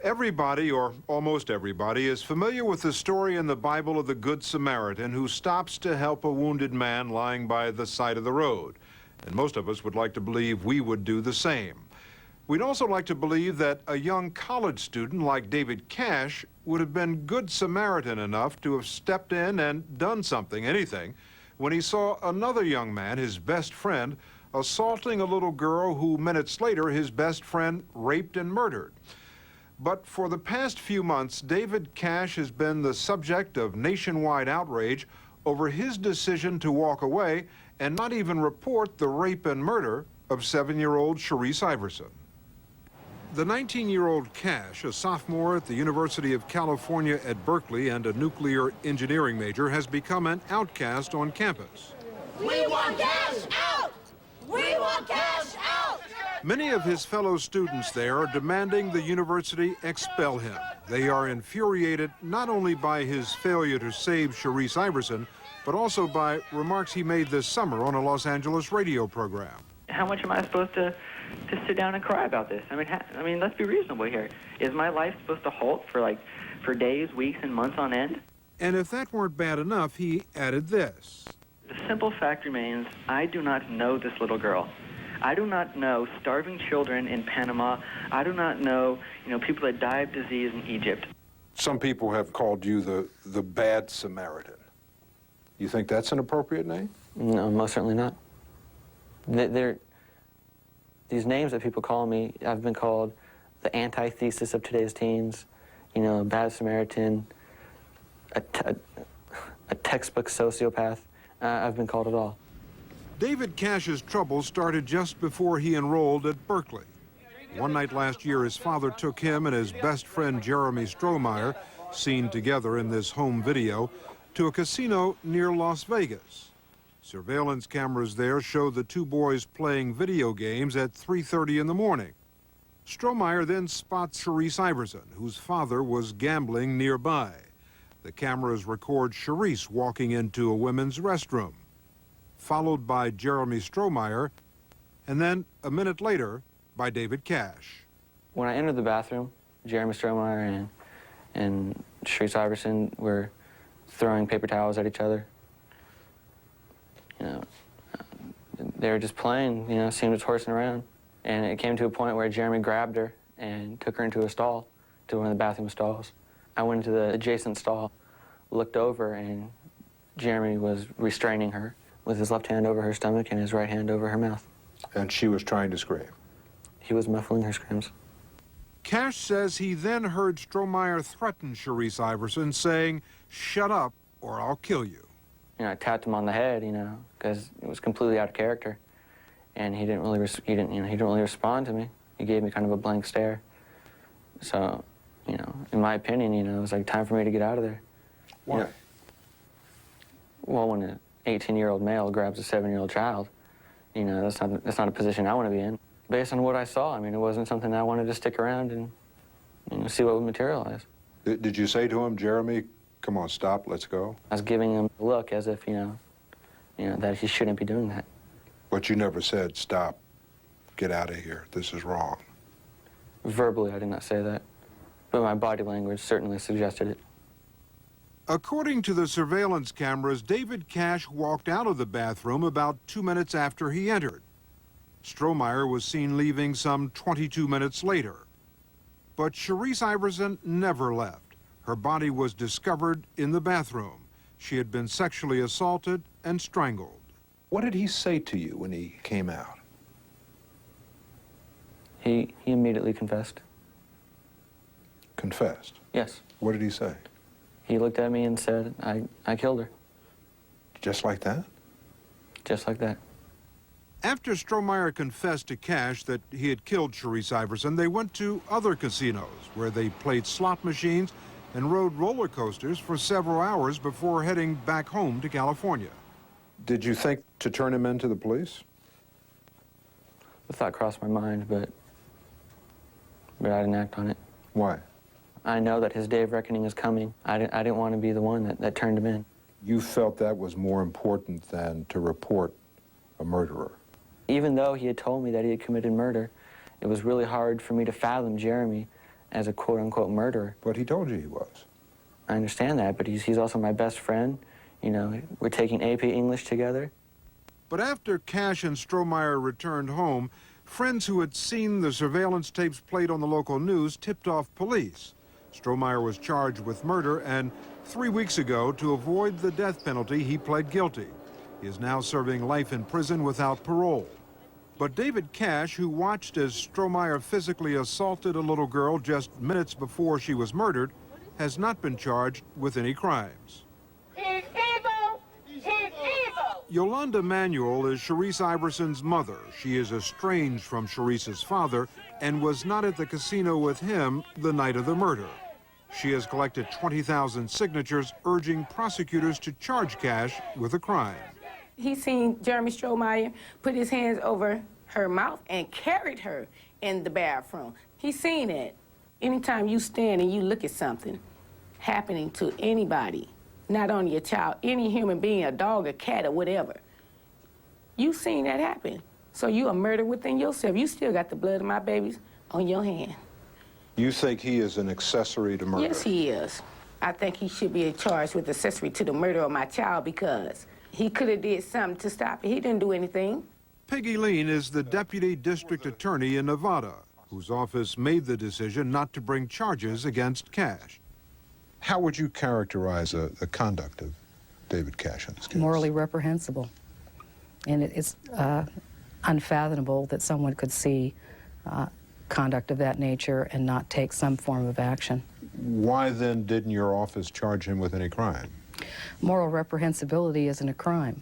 Everybody, or almost everybody, is familiar with the story in the Bible of the Good Samaritan who stops to help a wounded man lying by the side of the road. And most of us would like to believe we would do the same. We'd also like to believe that a young college student like David Cash would have been good Samaritan enough to have stepped in and done something, anything, when he saw another young man, his best friend, assaulting a little girl who minutes later his best friend raped and murdered. But for the past few months, David Cash has been the subject of nationwide outrage over his decision to walk away and not even report the rape and murder of 7-year-old Sharice Iverson. The 19-year-old Cash, a sophomore at the University of California at Berkeley and a nuclear engineering major, has become an outcast on campus. We want Cash out! We want Cash out! Many of his fellow students there are demanding the university expel him. They are infuriated not only by his failure to save Sharice Iverson, but also by remarks he made this summer on a Los Angeles radio program. How much am I supposed to sit down and cry about this? I mean, let's be reasonable here. Is my life supposed to halt for days, weeks, and months on end? And if that weren't bad enough, he added this. The simple fact remains, I do not know this little girl. I do not know starving children in Panama. I do not know, people that die of disease in Egypt. Some people have called you the bad Samaritan. You think that's an appropriate name? No, most certainly not. These names that people call me, I've been called the antithesis of today's teens, bad Samaritan, a textbook sociopath. I've been called it all. David Cash's trouble started just before he enrolled at Berkeley. One night last year, his father took him and his best friend Jeremy Strohmeyer, seen together in this home video, to a casino near Las Vegas. Surveillance cameras there show the two boys playing video games at 3:30 in the morning. Strohmeyer then spots Sharice Iverson, whose father was gambling nearby. The cameras record Sharice walking into a women's restroom, followed by Jeremy Strohmeyer, and then a minute later by David Cash. When I entered the bathroom, Jeremy Strohmeyer and Sharice Iverson were throwing paper towels at each other. They were just playing, seemed just horsing around. And it came to a point where Jeremy grabbed her and took her into a stall, to one of the bathroom stalls. I went into the adjacent stall, looked over, and Jeremy was restraining her with his left hand over her stomach and his right hand over her mouth. And she was trying to scream. He was muffling her screams. Cash says he then heard Strohmeyer threaten Sharice Iverson, saying, "Shut up or I'll kill you." I tapped him on the head, because it was completely out of character, and he didn't really respond to me. He gave me kind of a blank stare. So, in my opinion, it was like time for me to get out of there. Why? Well, when an 18-year-old male grabs a 7-year-old child, that's not a position I want to be in. Based on what I saw, it wasn't something I wanted to stick around and see what would materialize. Did you say to him, "Jeremy, come on, stop, let's go"? I was giving him a look as if, that he shouldn't be doing that. But you never said, "Stop, get out of here, this is wrong." Verbally, I did not say that, but my body language certainly suggested it. According to the surveillance cameras, David Cash walked out of the bathroom about 2 minutes after he entered. Strohmeyer was seen leaving some 22 minutes later. But Sharice Iverson never left. Her body was discovered in the bathroom. She had been sexually assaulted and strangled. What did he say to you when he came out? He immediately confessed. Confessed? Yes. What did he say? He looked at me and said, I killed her. Just like that? Just like that. After Strohmeyer confessed to Cash that he had killed Sharice Iverson, they went to other casinos where they played slot machines and rode roller coasters for several hours before heading back home to California. Did you think to turn him in to the police? The thought crossed my mind, but I didn't act on it. Why? I know that his day of reckoning is coming. I didn't want to be the one that turned him in. You felt that was more important than to report a murderer? Even though he had told me that he had committed murder, it was really hard for me to fathom Jeremy as a quote-unquote murderer. But he told you he was. I understand that, but he's also my best friend. You know, we're taking AP English together. But after Cash and Strohmeyer returned home, friends who had seen the surveillance tapes played on the local news tipped off police. Strohmeyer was charged with murder, and 3 weeks ago, to avoid the death penalty, he pled guilty. He is now serving life in prison without parole. But David Cash, who watched as Strohmeyer physically assaulted a little girl just minutes before she was murdered, has not been charged with any crimes. He's evil! He's evil! Yolanda Manuel is Sharice Iverson's mother. She is estranged from Sharice's father and was not at the casino with him the night of the murder. She has collected 20,000 signatures urging prosecutors to charge Cash with a crime. He seen Jeremy Strohmeyer put his hands over her mouth and carried her in the bathroom. He seen it. Anytime you stand and you look at something happening to anybody, not only your child, any human being, a dog, a cat, or whatever, you seen that happen. So you a murder within yourself. You still got the blood of my babies on your hand. You think he is an accessory to murder? Yes, he is. I think he should be charged with accessory to the murder of my child because he could have did something to stop it. He didn't do anything. Peggy Lean is the deputy district attorney in Nevada, whose office made the decision not to bring charges against Cash. How would you characterize the conduct of David Cash in this case? Morally reprehensible. And it's unfathomable that someone could see conduct of that nature and not take some form of action. Why then didn't your office charge him with any crime? Moral reprehensibility isn't a crime.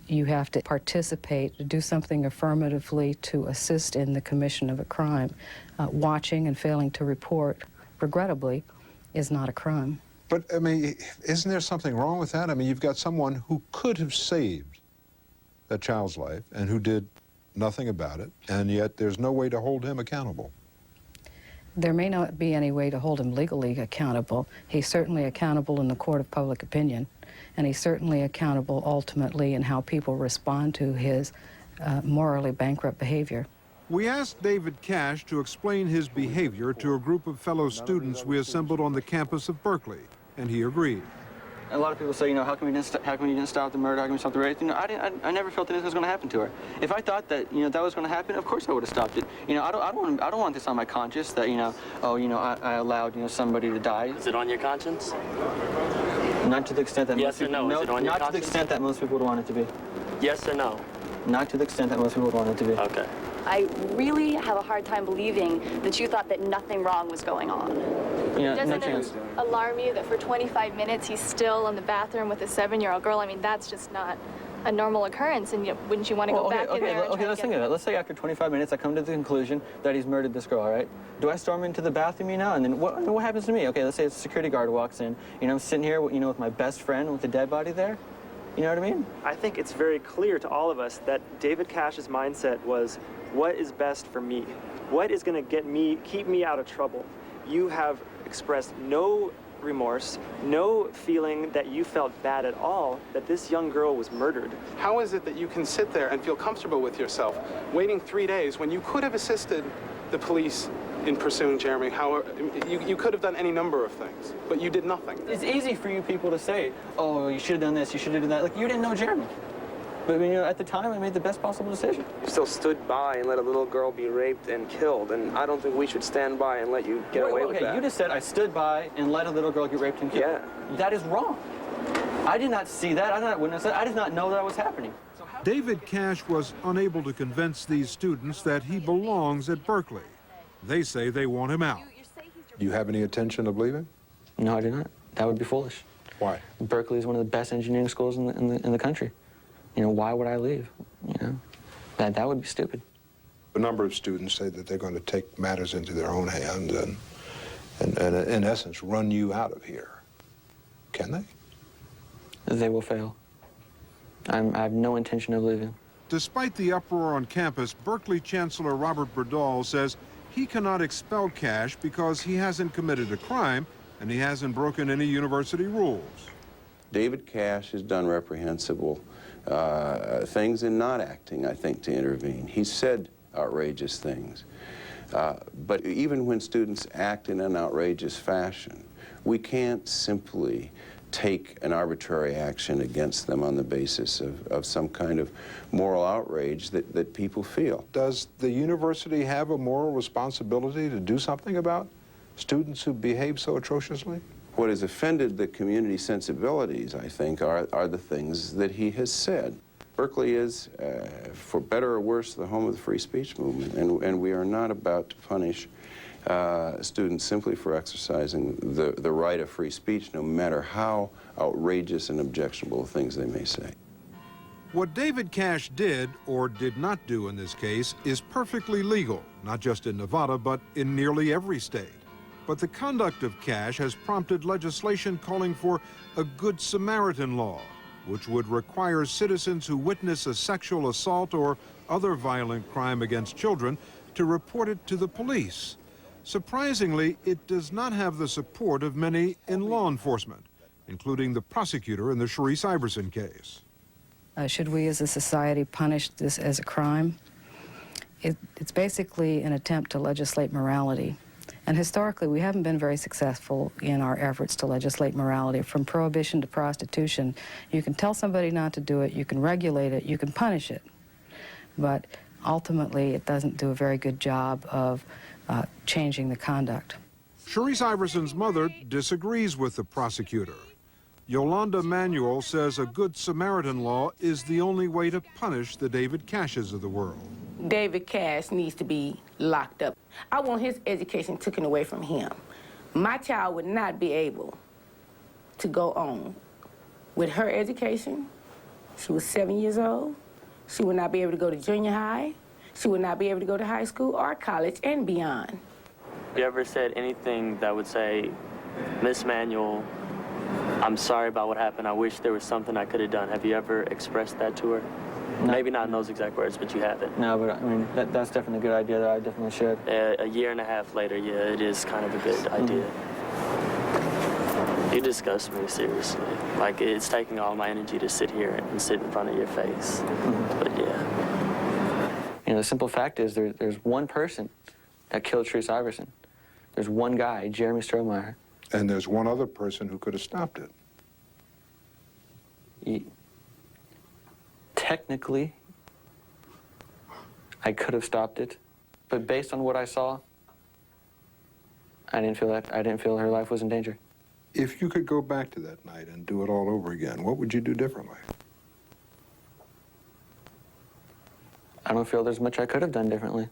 You have to participate, do something affirmatively to assist in the commission of a crime. Watching and failing to report, regrettably, is not a crime. But, I mean, isn't there something wrong with that? I mean, you've got someone who could have saved that child's life and who did nothing about it, and yet there's no way to hold him accountable. There may not be any way to hold him legally accountable. He's certainly accountable in the court of public opinion, and he's certainly accountable ultimately in how people respond to his morally bankrupt behavior. We asked David Cash to explain his behavior to a group of fellow students we assembled on the campus of Berkeley, and he agreed. A lot of people say, you know, how come you didn't stop the murder? How come you stopped the rape? You know, I never felt anything was going to happen to her. If I thought that, you know, that was going to happen, of course I would have stopped it. You know, I don't want this on my conscience that, you know, oh, you know, I allowed, you know, somebody to die. Is it on your conscience? Not to the extent that yes most people. or no? Is it on your not conscience? to the extent that most people would want it to be. Yes or no? Not to the extent that most people would want it to be. Okay. I really have a hard time believing that you thought that nothing wrong was going on. You know, no Doesn't chance. it alarm you that for 25 minutes he's still in the bathroom with a 7-year-old girl? I mean, that's just not a normal occurrence, and wouldn't you want to go back in there and try let's to think get of it. Let's say after 25 minutes I come to the conclusion that he's murdered this girl, all right? Do I storm into the bathroom, you know, and then what happens to me? Okay, let's say a security guard walks in. You know, I'm sitting here, you know, with my best friend with the dead body there. You know what I mean? I think it's very clear to all of us that David Cash's mindset was, what is best for me? What is going to keep me out of trouble? You have expressed no remorse, no feeling that you felt bad at all that this young girl was murdered. How is it that you can sit there and feel comfortable with yourself, waiting 3 days when you could have assisted the police in pursuing Jeremy? You could have done any number of things, but you did nothing. It's easy for you people to say, oh, you should have done this, you should have done that. Like, you didn't know Jeremy. But, you know, at the time, I made the best possible decision. You still stood by and let a little girl be raped and killed, and I don't think we should stand by and let you get away with that. You just said I stood by and let a little girl get raped and killed. Yeah. That is wrong. I did not see that. I did not witness that. I did not know that was happening. David Cash was unable to convince these students that he belongs at Berkeley. They say they want him out. Do you have any intention of leaving? No, I do not. That would be foolish. Why? Berkeley is one of the best engineering schools in the country. You know, why would I leave? You know, that would be stupid. A number of students say that they're going to take matters into their own hands and in essence, run you out of here. Can they? They will fail. I have no intention of leaving. Despite the uproar on campus, Berkeley Chancellor Robert Berdahl says he cannot expel Cash because he hasn't committed a crime and he hasn't broken any university rules. David Cash has done reprehensible things in not acting, I think, to intervene. He said outrageous things. But even when students act in an outrageous fashion, we can't simply take an arbitrary action against them on the basis of some kind of moral outrage that people feel. Does the university have a moral responsibility to do something about students who behave so atrociously? What has offended the community sensibilities, I think, are the things that he has said. Berkeley is, for better or worse, the home of the free speech movement, and we are not about to punish students simply for exercising the right of free speech, no matter how outrageous and objectionable things they may say. What David Cash did or did not do in this case is perfectly legal, not just in Nevada, but in nearly every state. But the conduct of Cash has prompted legislation calling for a Good Samaritan law, which would require citizens who witness a sexual assault or other violent crime against children to report it to the police. Surprisingly, it does not have the support of many in law enforcement, including the prosecutor in the Sharice Iverson case. Should we as a society punish this as a crime? It's basically an attempt to legislate morality. And historically, we haven't been very successful in our efforts to legislate morality. From prohibition to prostitution, you can tell somebody not to do it, you can regulate it, you can punish it. But ultimately, it doesn't do a very good job of changing the conduct. Sharice Iverson's mother disagrees with the prosecutor. Yolanda Manuel says a Good Samaritan law is the only way to punish the David Cashes of the world. David Cash needs to be locked up. I want his education taken away from him. My child would not be able to go on with her education. She was 7 years old. She would not be able to go to junior high. She would not be able to go to high school or college and beyond. Have you ever said anything that would say, Miss Manuel, I'm sorry about what happened. I wish there was something I could have done. Have you ever expressed that to her? No. Maybe not in those exact words, but you haven't. No, but I mean, that's definitely a good idea that I definitely should. A year and a half later, yeah, it is kind of a good idea. You disgust me, seriously. Like, it's taking all my energy to sit here and sit in front of your face. But yeah. You know, the simple fact is there's one person that killed Sharice Iverson. There's one guy, Jeremy Strohmeyer. And there's one other person who could have stopped it. Technically, I could have stopped it, but based on what I saw, I didn't feel her life was in danger. If you could go back to that night and do it all over again, what would you do differently? I don't feel there's much I could have done differently.